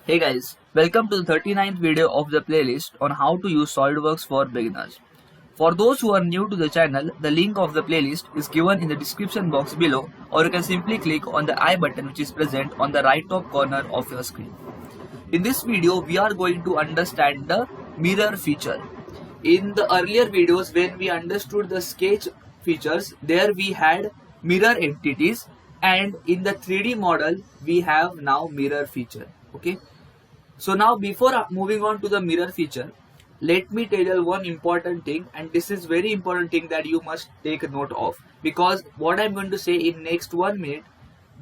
Hey guys, welcome to the 39th video of the playlist on how to use SolidWorks for beginners. For those who are new to the channel, the link of the playlist is given in the description box below, or you can simply click on the I button which is present on the right top corner of your screen. In this video, we are going to understand the mirror feature. In the earlier videos when we understood the sketch features, there we had mirror entities, and in the 3D model we have now mirror feature. Okay. So now before moving on to the mirror feature, let me tell you one important thing, and this is very important thing that you must take note of, because what I'm going to say in next 1 minute,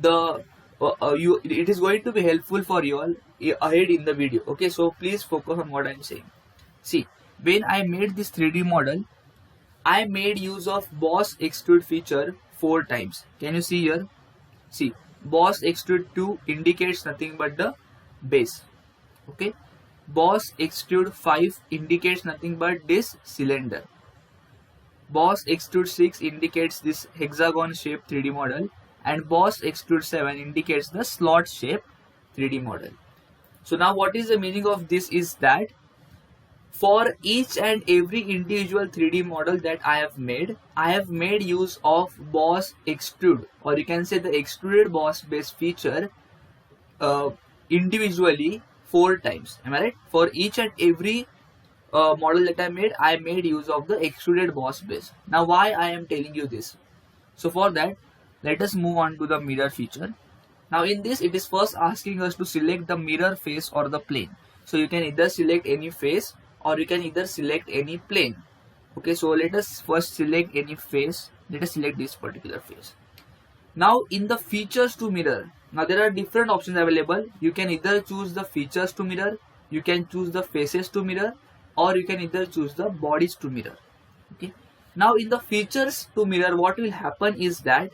it is going to be helpful for you all ahead in the video. Okay, so please focus on what I'm saying. See, when I made this 3D model, I made use of Boss Extrude feature 4 times. Can you see here? See, Boss Extrude 2 indicates nothing but the base. Okay, Boss Extrude 5 indicates nothing but this cylinder. Boss Extrude 6 indicates this hexagon shape 3D model, and Boss Extrude 7 indicates the slot shape 3D model. So now what is the meaning of this is that for each and every individual 3D model that I have made use of Boss Extrude, or you can say the extruded boss base feature individually 4 times. Am I right? For each and every model that I made use of the extruded boss base. Now why I am telling you this? So for that, let us move on to the mirror feature. Now in this, it is first asking us to select the mirror face or the plane. So you can either select any face or you can either select any plane. Okay, so let us first select any face. Let us select this particular face. Now in the features to mirror, now there are different options available. You can either choose the features to mirror, you can choose the faces to mirror, or you can either choose the bodies to mirror. Okay. Now in the features to mirror, what will happen is that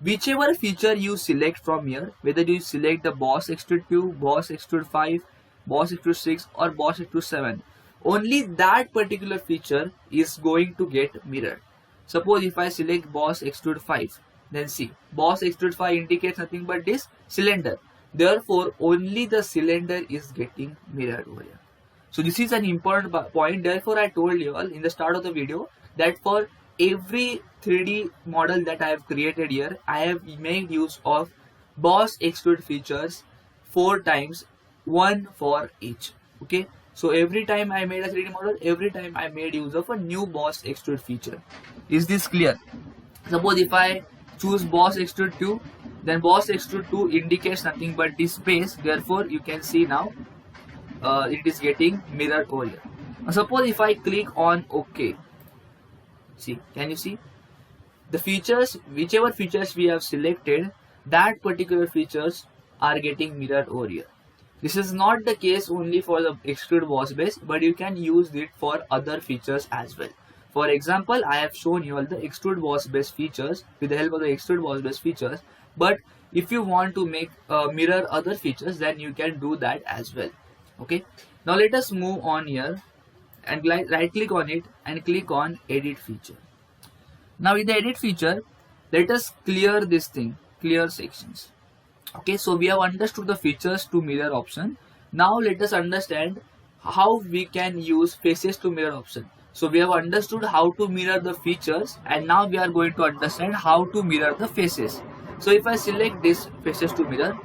whichever feature you select from here, whether you select the Boss Extrude 2, Boss Extrude 5, Boss Extrude 6 or Boss Extrude 7, only that particular feature is going to get mirrored. Suppose if I select Boss Extrude 5, then see, Boss Extrude 5 indicates nothing but this cylinder. Therefore, only the cylinder is getting mirrored over here. So this is an important point. Therefore, I told you all in the start of the video that for every 3D model that I have created here, I have made use of Boss Extrude features 4 times, 1 for each. Okay. So every time I made a 3D model, every time I made use of a new Boss Extrude feature. Is this clear? Suppose if I choose Boss Extrude 2, then Boss Extrude 2 indicates nothing but this space. Therefore, you can see now it is getting mirrored over here. Now, suppose if I click on OK, see, can you see the features? Whichever features we have selected, that particular features are getting mirrored over here. This is not the case only for the extrude boss base, but you can use it for other features as well. For example, I have shown you all the extrude boss base features with the help of the extrude boss base features. But if you want to make mirror other features, then you can do that as well. Okay. Now let us move on here and right click on it and click on edit feature. Now in the edit feature, let us clear this thing, clear sections. Okay, so we have understood the features to mirror option. Now let us understand how we can use faces to mirror option. So we have understood how to mirror the features, and now we are going to understand how to mirror the faces. So if I select this faces to mirror,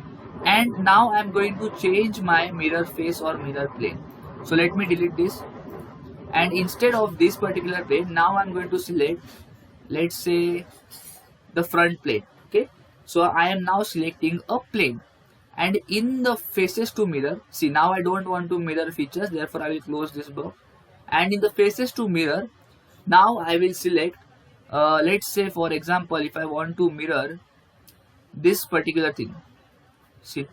and now I am going to change my mirror face or mirror plane. So let me delete this, and instead of this particular plane, now I am going to select, let's say, the front plane. Okay, so I am now selecting a plane, and in the faces to mirror, see, now I don't want to mirror features, therefore I will close this box. And in the faces to mirror, now I will select, let's say for example, if I want to mirror this particular thing, see,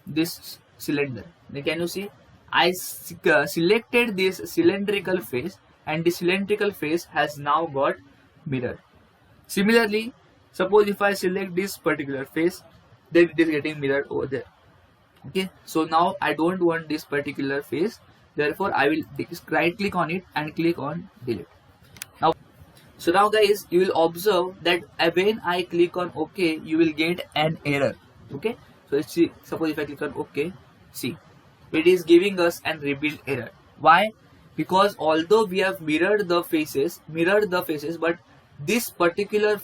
this cylinder, then can you see, I selected this cylindrical face, and the cylindrical face has now got mirrored. Similarly, suppose if I select this particular face, then it is getting mirrored over there. Okay, so now I don't want this particular face, therefore I will right click on it and click on delete. Now guys, you will observe that when I click on OK, you will get an error. Okay, so let's see, suppose if I click on OK, see, it is giving us an rebuild error. Why? Because although we have mirrored the faces, but this particular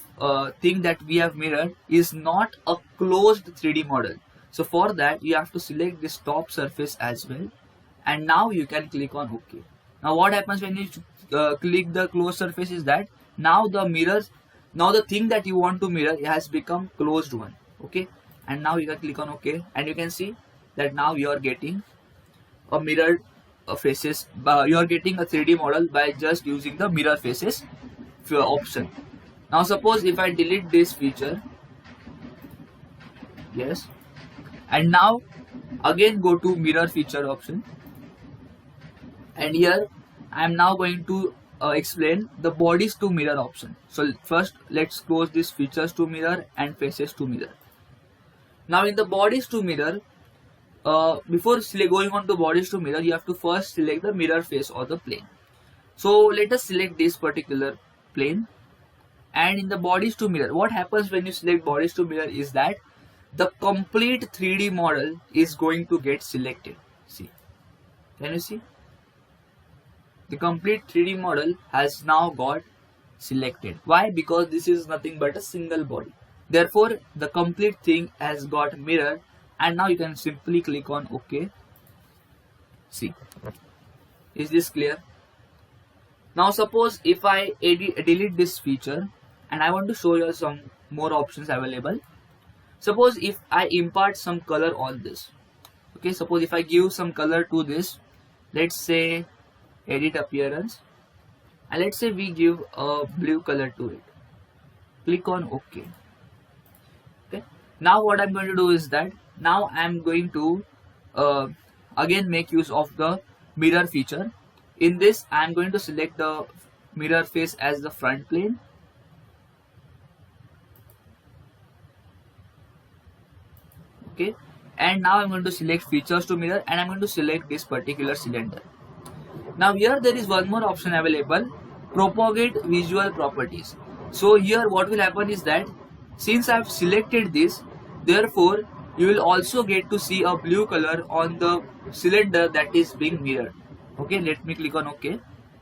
thing that we have mirrored is not a closed 3D model. So for that you have to select this top surface as well, and now you can click on OK. Now what happens when you click the closed surface is that now the thing that you want to mirror has become closed one. Okay, and now you can click on OK, and you can see that now you are getting a mirrored faces. You are getting a 3D model by just using the mirror faces option. Now suppose if I delete this feature, yes, and now again go to mirror feature option, and here I am now going to explain the bodies to mirror option. So first let's close this features to mirror and faces to mirror. Now in the bodies to mirror, before going on to bodies to mirror, you have to first select the mirror face or the plane. So let us select this particular plane, and in the bodies to mirror, what happens when you select bodies to mirror is that the complete 3D model is going to get selected. See, can you see? The complete 3D model has now got selected. Why? Because this is nothing but a single body. Therefore, the complete thing has got mirrored, and now you can simply click on OK. See, is this clear? Now suppose if I delete this feature and I want to show you some more options available. Suppose if I impart some color on this. Okay, suppose if I give some color to this, let's say edit appearance, and let's say we give a blue color to it. Click on OK. Okay, now what I'm going to do is that now I'm going to again make use of the mirror feature. In this I'm going to select the mirror face as the front plane. Okay, and now I'm going to select features to mirror, and I'm going to select this particular cylinder. Now here there is one more option available, propagate visual properties. So here what will happen is that since I've selected this, therefore you will also get to see a blue color on the cylinder that is being mirrored. Okay, let me click on OK.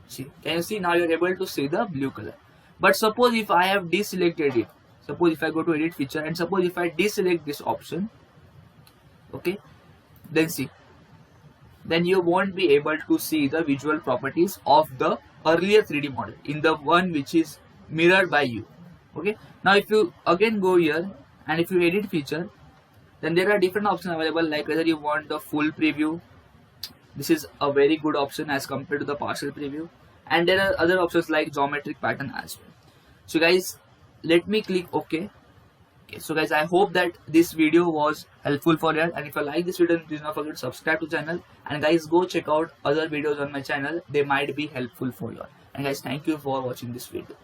See, can you see now you're able to see the blue color. But suppose if I have deselected it, suppose if I go to edit feature and suppose if I deselect this option, okay, then see, then you won't be able to see the visual properties of the earlier 3D model in the one which is mirrored by you. Okay, now if you again go here and if you edit feature, then there are different options available, like whether you want the full preview. This is a very good option as compared to the partial preview, and there are other options like geometric pattern as well. So guys, let me click OK. Okay, so guys, I hope that this video was helpful for you, and if you like this video, please don't forget to subscribe to the channel, and guys, go check out other videos on my channel. They might be helpful for you. And guys, thank you for watching this video.